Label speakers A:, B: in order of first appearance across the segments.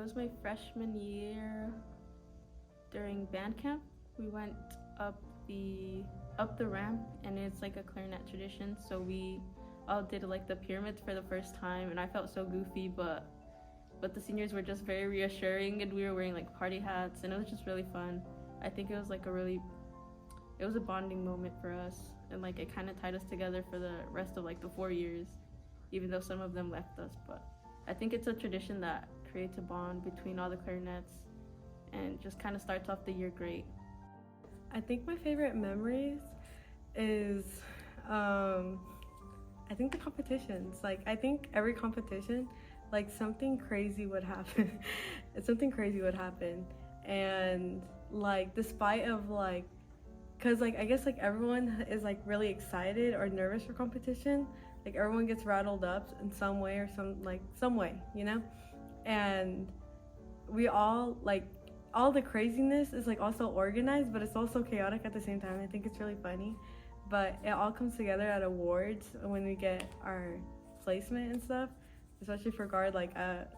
A: was my freshman year during band camp. We went up the ramp, and it's like a clarinet tradition. So we all did like the pyramids for the first time, and I felt so goofy, but the seniors were just very reassuring, and we were wearing like party hats, and it was just really fun. I think it was like it was a bonding moment for us, and like it kind of tied us together for the rest of like the 4 years, even though some of them left us. But I think it's a tradition that creates a bond between all the clarinets and just kind of starts off the year great.
B: I think my favorite memories is I think the competitions. Like I think every competition, like something crazy would happen. Something crazy would happen. And like despite of like, cause like I guess like everyone is like really excited or nervous for competition. Like everyone gets rattled up in some way or some way, you know? And we all like all the craziness is like also organized, but it's also chaotic at the same time. I think it's really funny, but it all comes together at awards when we get our placement and stuff, especially for guard. Like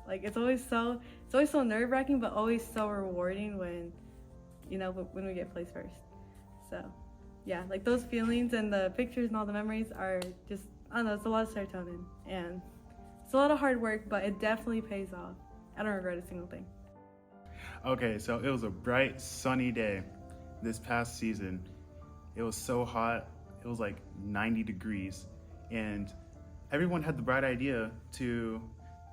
B: it's always so nerve-wracking, but always so rewarding when when we get placed first. So yeah, like those feelings and the pictures and all the memories are just, I don't know, it's a lot of serotonin and it's a lot of hard work, but it definitely pays off. I don't regret a single thing.
C: Okay, so it was a bright, sunny day this past season. It was so hot, it was like 90 degrees, and everyone had the bright idea to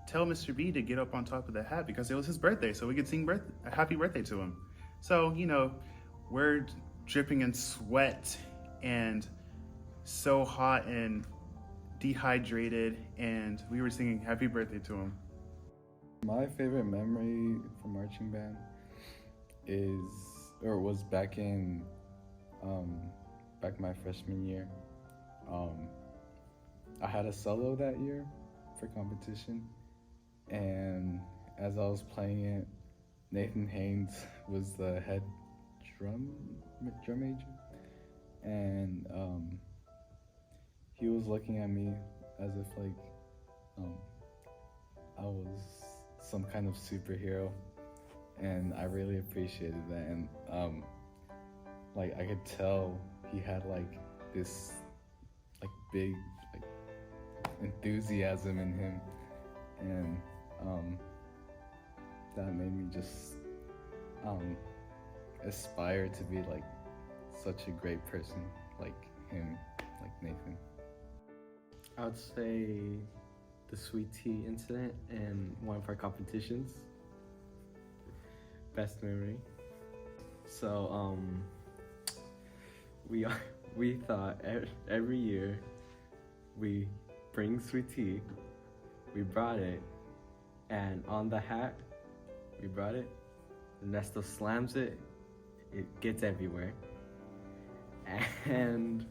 C: tell Mr. B to get up on top of the hat because it was his birthday, so we could sing a happy birthday to him. So, we're dripping in sweat and so hot and dehydrated, and we were singing happy birthday to him.
D: My favorite memory from marching band was back my freshman year. I had a solo that year for competition, and as I was playing it, Nathan Haynes was the head drum major, and he was looking at me as if like I was some kind of superhero, and I really appreciated that. And like I could tell he had like this like big like enthusiasm in him, and that made me just aspire to be like such a great person like him, like Nathan.
E: I would say the sweet tea incident in one of our competitions. Best memory. So we thought every year we bring sweet tea. We brought it, and on the hat we brought it. Ernesto slams it. It gets everywhere, and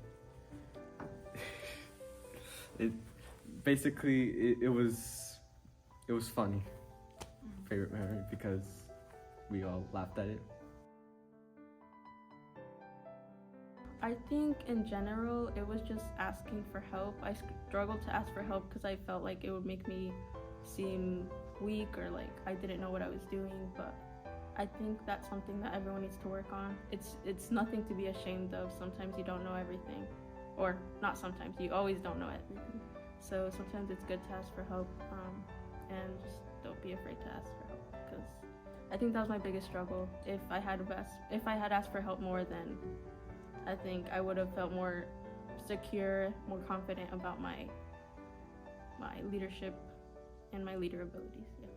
E: it was funny. Favorite memory because we all laughed at it.
A: I think in general it was just asking for help. I struggled to ask for help because I felt like it would make me seem weak or like I didn't know what I was doing, but I think that's something that everyone needs to work on. It's nothing to be ashamed of. Sometimes you don't know everything, or not sometimes, you always don't know everything. So sometimes it's good to ask for help, and just don't be afraid to ask for help, because I think that was my biggest struggle. If I had asked for help more, then I think I would have felt more secure, more confident about my leadership and my leader abilities. Yeah.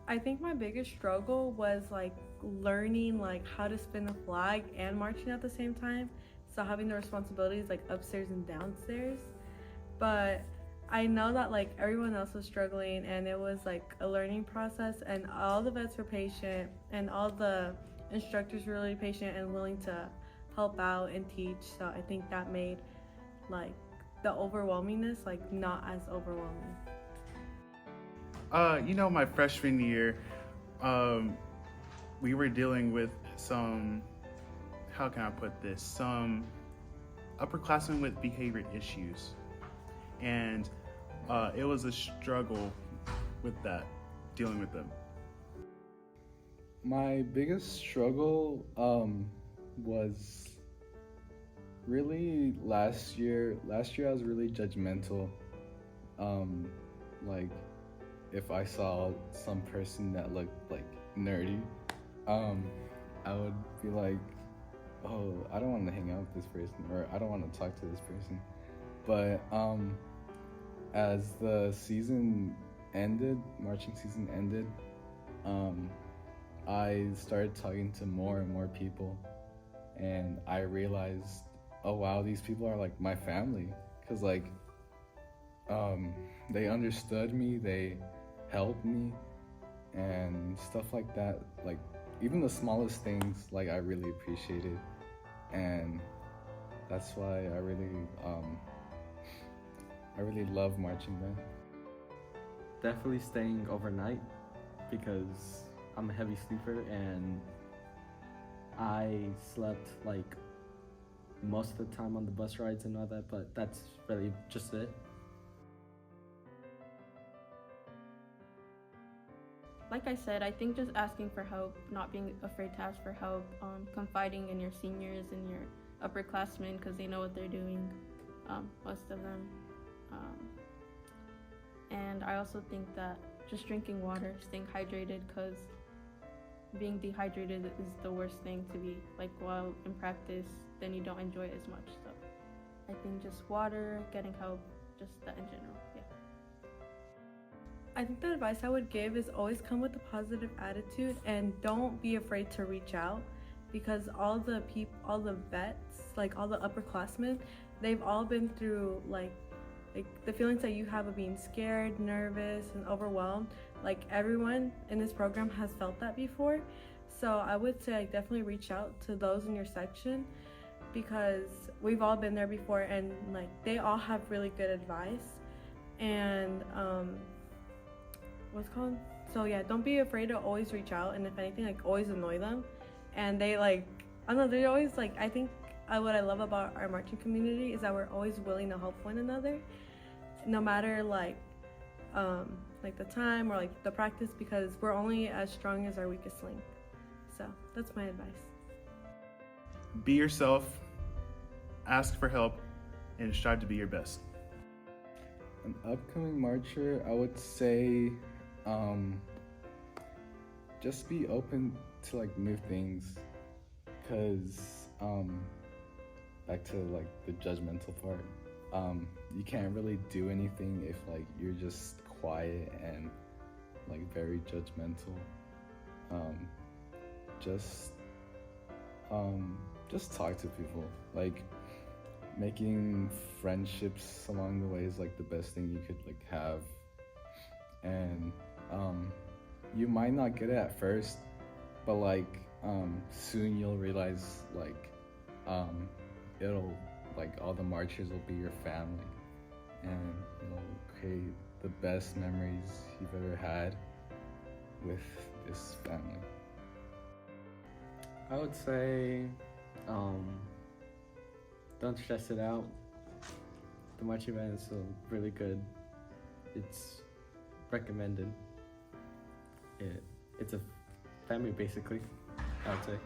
B: I think my biggest struggle was like learning like how to spin the flag and marching at the same time. So having the responsibilities like upstairs and downstairs. But I know that like everyone else was struggling, and it was like a learning process, and all the vets were patient, and all the instructors were really patient and willing to help out and teach. So I think that made like the overwhelmingness like not as overwhelming.
C: My freshman year, we were dealing with some upperclassmen with behavior issues. And it was a struggle with that. dealing with them?
D: My biggest struggle was really last year. Last year I was really judgmental. Like if I saw some person that looked like nerdy, I would be like, oh, I don't want to hang out with this person, or I don't want to talk to this person. But as the season ended, marching season ended, I started talking to more and more people, and I realized, oh wow, these people are like my family, because like they understood me, they helped me, and stuff like that. Like even the smallest things, like I really appreciated, and that's why I really love marching band.
E: Definitely staying overnight because I'm a heavy sleeper and I slept like most of the time on the bus rides and all that, but that's really just it.
A: Like I said, I think just asking for help, not being afraid to ask for help, confiding in your seniors and your upperclassmen because they know what they're doing, most of them. And I also think that just drinking water, staying hydrated, because being dehydrated is the worst thing to be like while in practice, then you don't enjoy it as much. So I think just water, getting help, just that in general, yeah.
B: I think the advice I would give is always come with a positive attitude and don't be afraid to reach out, because all the vets, like all the upperclassmen, they've all been through like the feelings that you have of being scared, nervous, and overwhelmed. Like everyone in this program has felt that before. So I would say like, definitely reach out to those in your section, because we've all been there before, and like they all have really good advice. And so yeah, don't be afraid to always reach out, and if anything, like always annoy them. And they like, I don't know, they're always like, I think what I love about our marching community is that we're always willing to help one another, no matter like the time or like the practice, because we're only as strong as our weakest link. So that's my advice.
C: Be yourself, ask for help, and strive to be your best.
D: An upcoming marcher, I would say, just be open to like new things, because back to like the judgmental part, you can't really do anything if like you're just quiet and like very judgmental. Just talk to people. Like making friendships along the way is like the best thing you could like have, and you might not get it at first, but like soon you'll realize like it'll like all the marchers will be your family, and you'll create the best memories you've ever had with this family.
E: I would say don't stress it out. The marching band is still really good. It's recommended. It's a family basically, I would say.